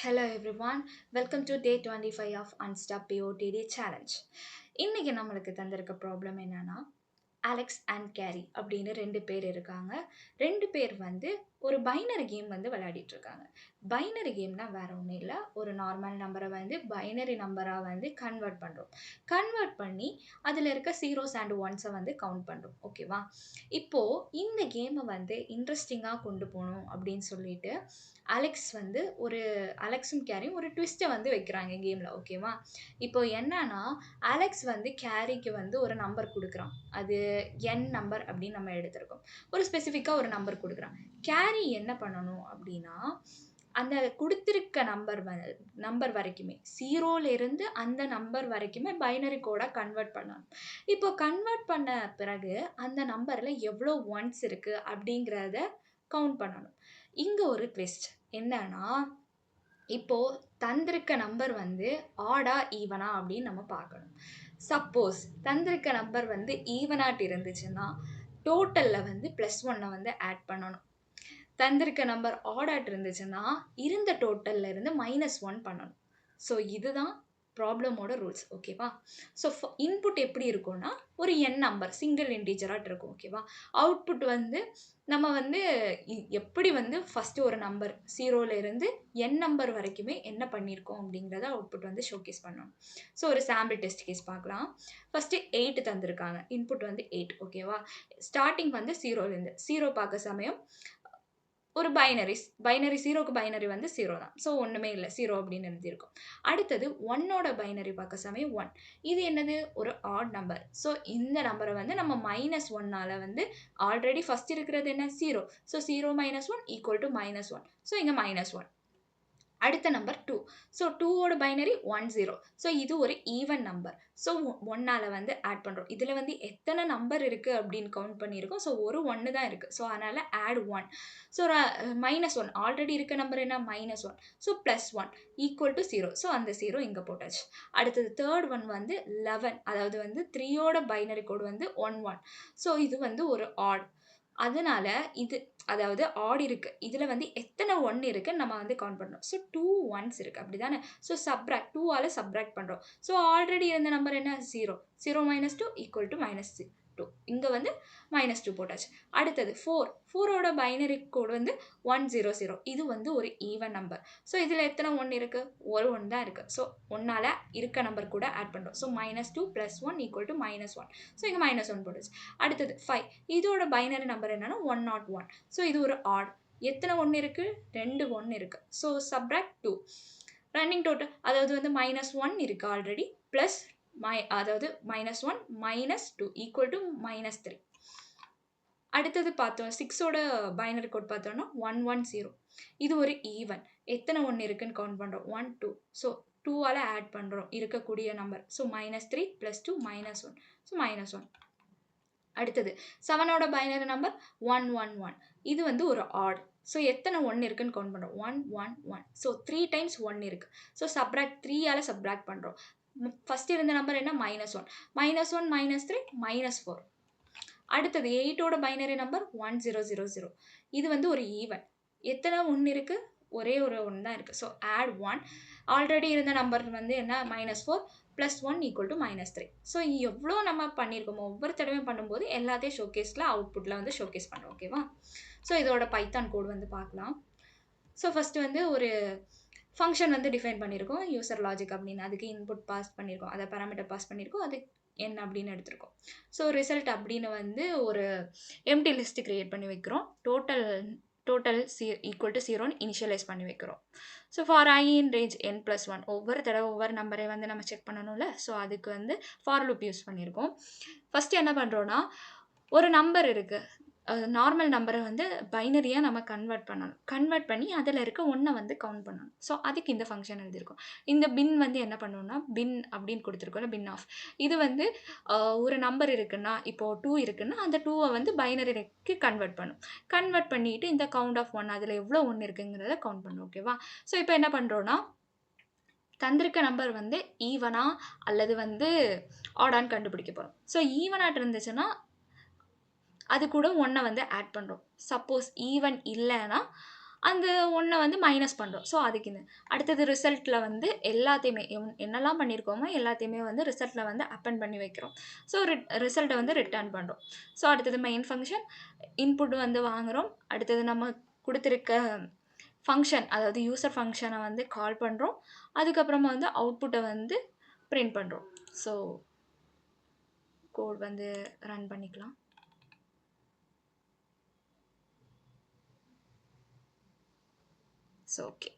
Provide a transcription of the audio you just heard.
Hello everyone, welcome to day 25 of Unstop POTD challenge. இன்னைக்கு நம்மளுக்கு தந்திருக்க problem என்னன்னா Alex and carry அப்படின்னு 2 பேர் இருக்காங்க. 2 பேர் வந்து ஒரு பைனரி கேம் வந்து விளையாடிட்டு இருக்காங்க. பைனரி கேம்னா வேற ஒன்றும் இல்லை. ஒரு நார்மல் நம்பரை வந்து பைனரி நம்பராக வந்து கன்வெர்ட் பண்ணுறோம். கன்வெர்ட் பண்ணி அதில் இருக்க ஜீரோஸ் அண்ட் ஒன்ஸை வந்து கவுண்ட் பண்ணுறோம். ஓகேவா? இப்போது இந்த கேமை வந்து இன்ட்ரெஸ்டிங்காக கொண்டு போகணும் அப்படின்னு சொல்லிட்டு அலெக்ஸும் கேரியும் ஒரு ட்விஸ்ட்டை வந்து வைக்கிறாங்க கேமில். ஓகேவா? இப்போ என்னன்னா அலெக்ஸ் வந்து கேரிக்கு வந்து ஒரு நம்பர் கொடுக்குறான். அது என் நம்பர் அப்படின்னு நம்ம எடுத்திருக்கோம். ஒரு ஸ்பெசிஃபிக்காக ஒரு நம்பர் கொடுக்குறான். கேரி என்ன பண்ணணும் அப்படின்னா அந்த கொடுத்துருக்க நம்பர் வரைக்குமே ஜீரோலேருந்து அந்த நம்பர் வரைக்குமே பைனரி கோடாக கன்வெர்ட் பண்ணணும். இப்போ கன்வெர்ட் பண்ண பிறகு அந்த நம்பரில் எவ்வளோ ஒன்ஸ் இருக்குது அப்படிங்கிறத கவுண்ட் பண்ணணும். இங்கே ஒரு ட்விஸ்ட் என்னன்னா இப்போ தந்திருக்க நம்பர் வந்து ஆடா ஈவனா அப்படின்னு நம்ம பார்க்கணும். சப்போஸ் தந்திருக்க நம்பர் வந்து ஈவனாட் இருந்துச்சுன்னா டோட்டலில் வந்து +1 வந்து ஆட் பண்ணணும். தந்திருக்க நம்பர் ஆடாட் இருந்துச்சுன்னா இருந்த டோட்டல்ல இருந்து -1 பண்ணணும். ஸோ இதுதான் ப்ராப்ளமோட ரூல்ஸ். ஓகேவா? ஸோ இன்புட் எப்படி இருக்கும்னா ஒரு என் நம்பர் சிங்கிள் இன்டீஜராட் இருக்கும். ஓகேவா? அவுட்புட் வந்து நம்ம வந்து எப்படி வந்து ஃபஸ்ட்டு ஒரு நம்பர் ஜீரோலேருந்து என் நம்பர் வரைக்குமே என்ன பண்ணியிருக்கோம் அப்படிங்கிறத அவுட்புட் வந்து ஷோகேஸ் பண்ணணும். ஸோ ஒரு சாம்பிள் டெஸ்ட் கேஸ் பார்க்கலாம். ஃபஸ்ட்டு 8 தந்திருக்காங்க. இன்புட் வந்து 8. ஓகேவா? ஸ்டார்டிங் வந்து ஜீரோலேருந்து ஜீரோ பார்க்க சமயம் ஒரு பைனரி ஜீரோக்கு பைனரி வந்து ஜீரோ தான். ஸோ ஒன்றுமே இல்லை, ஜீரோ அப்படின்னு எழுதியிருக்கோம். அடுத்தது ஒன்னோட பைனரி பார்க்க சமயம் 1. இது என்னது? ஒரு ஆட் நம்பர். ஸோ இந்த நம்பரை வந்து நம்ம -1ஆல் வந்து ஆல்ரெடி ஃபஸ்ட் இருக்கிறது என்ன? Zero. So 0 - 1 equal to -1. So இங்கே -1. அடுத்த நம்பர் 2. ஸோ 2ஓட பைனரி 1 0. ஸோ இது ஒரு ஈவன் நம்பர். ஸோ 1ஆல் வந்து ஆட் பண்ணுறோம். இதில் வந்து எத்தனை நம்பர் இருக்குது அப்படின்னு கவுண்ட் பண்ணியிருக்கோம். ஸோ ஒரு 1 தான் இருக்குது. ஸோ அதனால் ஆட் 1. ஸோ -1 ஆல்ரெடி இருக்க நம்பர் என்ன? -1. So +1 equal to 0. ஸோ அந்த 0 இங்கே போட்டாச்சு. அடுத்தது தேர்ட் ஒன் வந்து 11. அதாவது வந்து 3ஓட பைனரி கோடு வந்து 1 1. ஸோ இது வந்து ஒரு ஆட். அதனால இது அதாவது ஆட் இருக்குது. இதில் வந்து எத்தனை 1 இருக்குன்னு நம்ம வந்து கவுண்ட் பண்ணணும். ஸோ 2 ஒன்ஸ் இருக்குது. அப்படி தானே? ஸோ 2ஆல் சப்ராக்ட் பண்ணுறோம். ஸோ ஆல்ரெடி இருந்த நம்பர் என்ன? 0. 0 - 2 ஈக்குவல் டு -2. இங்கே வந்து -2 போட்டாச்சு. அடுத்தது 4ஓட பைனரி கோடு வந்து 1 0 0. இது வந்து ஒரு ஈவன் நம்பர். ஸோ இதில் எத்தனை 1 இருக்குது? ஒரு 1 தான் இருக்குது. ஸோ 1ஆல் இருக்க நம்பர் கூட ஆட் பண்ணுறோம். So -2 + 1 equal to -1. ஸோ இங்கே -1 போட்டாச்சு. அடுத்தது 5. இதோட பைனரி நம்பர் என்னன்னா 101. ஸோ இது ஒரு ஆட். எத்தனை 1 இருக்குது? 2 1 இருக்குது. So subtract 2. ரன்னிங் டோட்டல் அதாவது வந்து -1 இருக்குது ஆல்ரெடி ப்ளஸ் அதாவது -1 -2 ஈக்குவல் டு -3. அடுத்தது பார்த்தோம் 6ஓட பைனரி கோட் பார்த்தோம்னா 110. இது ஒரு ஈவன். எத்தனை 1 இருக்குன்னு கவுண்ட் பண்ணுறோம்? 1 2. ஸோ 2ஆல் ஆட் பண்ணுறோம் இருக்கக்கூடிய நம்பர். ஸோ -3 + 2 -1. ஸோ -1. அடுத்தது 7ஓட பைனரி நம்பர் 111. இது வந்து ஒரு ஆட். ஸோ எத்தனை 1 இருக்குன்னு கவுண்ட் பண்ணுறோம்? 1 1 1. ஸோ 3 டைம்ஸ் 1 இருக்குது. ஸோ 3ஆல் சப்ராக்ட் பண்ணுறோம். ஃபஸ்ட் இருந்த நம்பர் என்ன? -1. -1 -3 -4. அடுத்தது 8ஓட பைனரி நம்பர் 1000. இது வந்து ஒரு ஈவன். எத்தனை 1 இருக்குது? ஒரே ஒரு 1 தான் இருக்குது. So add 1. ஆல்ரெடி இருந்த நம்பர் வந்து என்ன? -4 + 1 ஈக்குவல் டு -3. ஸோ எவ்வளோ நம்ம பண்ணியிருக்கோமோ ஒவ்வொரு தடவையும் பண்ணும்போது எல்லாத்தையும் ஷோகேஸில் அவுட்புட்டில் வந்து ஷோகேஸ் பண்ணுறோம். ஓகேவா? ஸோ இதோட பைத்தான் கோடு வந்து பார்க்கலாம். ஸோ ஃபஸ்ட்டு வந்து ஒரு ஃபங்க்ஷன் வந்து டிஃபைன் பண்ணியிருக்கோம். யூசர் லாஜிக் அப்படின்னு. அதுக்கு இன்புட் பாஸ் பண்ணியிருக்கோம். அதை பேராமீட்டர் பாஸ் பண்ணியிருக்கோம். அது என்ன அப்படின்னு எடுத்திருக்கோம். ஸோ ரிசல்ட் அப்படின்னு வந்து ஒரு எம்டி லிஸ்ட் கிரியேட் பண்ணி வைக்கிறோம். டோட்டல் ஈக்குவல் டு 0ன்னு இனிஷியலைஸ் பண்ணி வைக்கிறோம். So for I in range n+1 ஒவ்வொரு தடவை ஒவ்வொரு நம்பரை வந்து நம்ம செக் பண்ணணும்ல. ஸோ அதுக்கு வந்து ஃபார் லூப் யூஸ் பண்ணியிருக்கோம். ஃபஸ்ட்டு என்ன பண்ணுறோன்னா ஒரு நம்பர் இருக்குது. நார்மல் நம்பரை வந்து பைனரியாக நம்ம கன்வெர்ட் பண்ணணும். கன்வெர்ட் பண்ணி அதில் இருக்க 1 வந்து கவுண்ட் பண்ணணும். ஸோ அதுக்கு இந்த ஃபங்க்ஷன் எழுதியிருக்கோம். இந்த பின் வந்து என்ன பண்ணணும்னா பின் அப்படின்னு கொடுத்துருக்கோம்ல, பின் ஆஃப். இது வந்து ஒரு நம்பர் இருக்குன்னா இப்போது 2 இருக்குன்னா அந்த 2வை வந்து பைனரிக்கு கன்வெர்ட் பண்ணும். கன்வெர்ட் பண்ணிவிட்டு இந்த கவுண்ட் ஆஃப் 1 அதில் எவ்வளோ 1 இருக்குங்கிறத கவுண்ட் பண்ணும். ஓகேவா? ஸோ இப்போ என்ன பண்ணுறோன்னா தந்திருக்க நம்பர் வந்து ஈவனா அல்லது வந்து ஆடான்னு கண்டுபிடிக்க போகிறோம். ஸோ ஈவனாட் இருந்துச்சுன்னா அது கூட 1 வந்து ஆட் பண்ணுறோம். சப்போஸ் ஈவன் இல்லைன்னா அந்த 1 வந்து மைனஸ் பண்ணுறோம். ஸோ அதுக்கு இந்த அடுத்தது ரிசல்ட்டில் வந்து எல்லாத்தையுமே என்னெல்லாம் பண்ணியிருக்கோமோ எல்லாத்தையுமே வந்து ரிசல்ட்டில் வந்து அப்பெண்ட் பண்ணி வைக்கிறோம். ஸோ ரிசல்ட்டை வந்து ரிட்டர்ன் பண்ணுறோம். ஸோ அடுத்தது மெயின் ஃபங்க்ஷன் இன்புட் வந்து வாங்குகிறோம். அடுத்தது நம்ம கொடுத்துருக்க ஃபங்க்ஷன் அதாவது யூசர் ஃபங்க்ஷனை வந்து கால் பண்ணுறோம். அதுக்கப்புறமா வந்து அவுட்புட்டை வந்து பிரிண்ட் பண்ணுறோம். ஸோ கோட் வந்து ரன் பண்ணிக்கலாம். So okay.